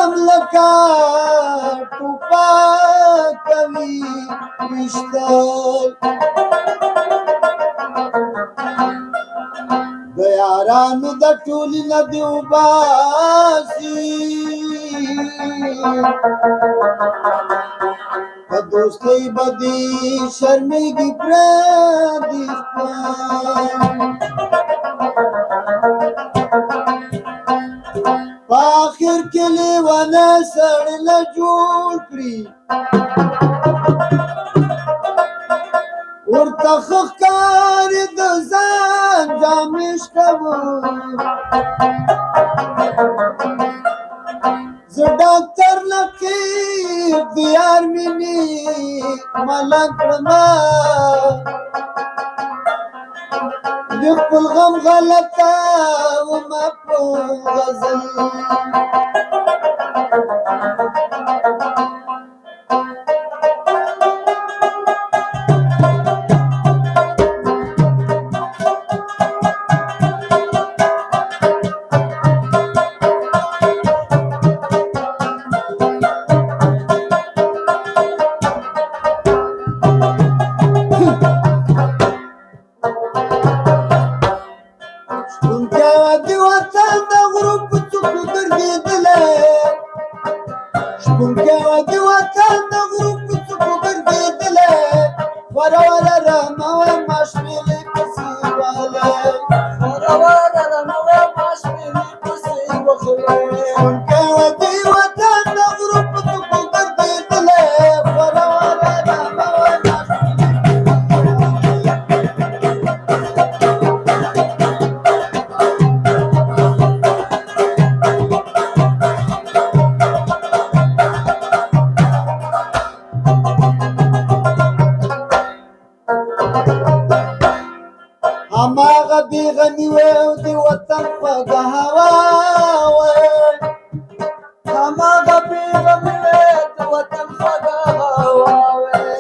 غم لکا ټوپا کوي وشتل د یارانو د ټولي نه دی وباسي په دوستۍ بدي شرمېږي پردي په آخر کې لیونه سړی له جوړ کړي ورته ښه ښکاري د ځان جامې شکوم زه ډاکټر نقیب د یار مینې ملک کړمه د خپل غم غلطه ومه په غزل هماغه بیغني وې د وطن خوږه هوا وې هماغه بیغني وې د وطن خوږه هوا وې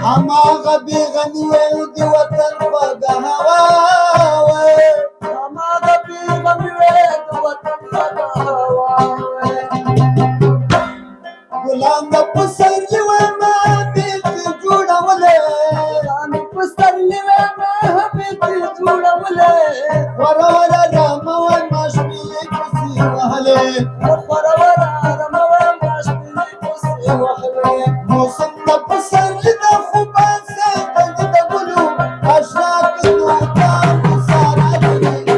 هماغه بیغني وې د وطن خوږه هوا وې هماغه بیغني وې د وطن خوږه هوا وې ګلان د پسرلي وې ما بیت جوړولې ګلان د پسرلي وې ورور رموان ماشپیلی کسی وحلی ورور رموان ماشپیلی کسی وحلی موسم دا پسرلی دا خوبان سے تنگ دا گلو اشراک دوتان سارا دلی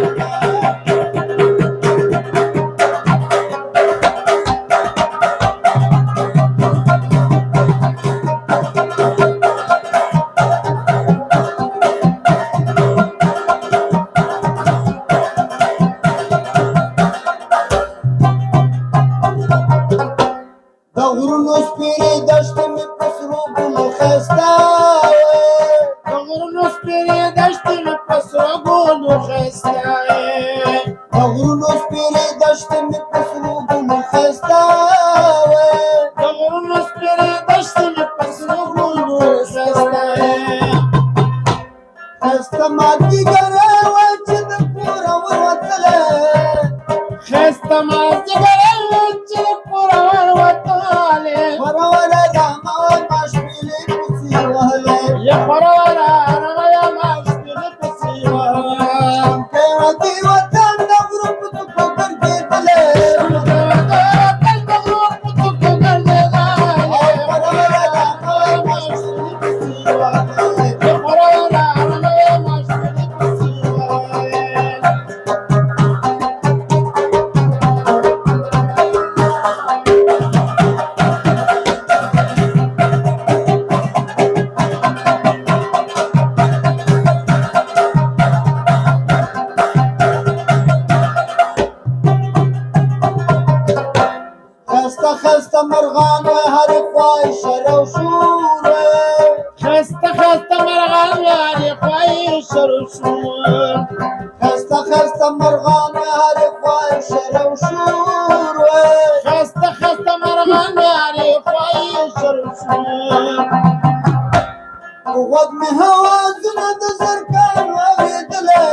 غوږ مې هوازونه د زرکان اورېدلې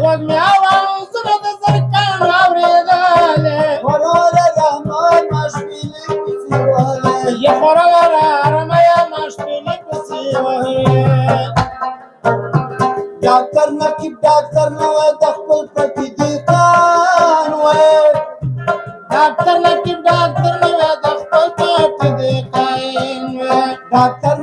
غوږ مې هوازونه د زرکان اورېدلې وروره رحمان رقیب ډاکټر نه وای د خپل پټي دیقان وای ډاکټر رقیب ډاکټر نه وای د خپل پټي دیقان وای ډاکټر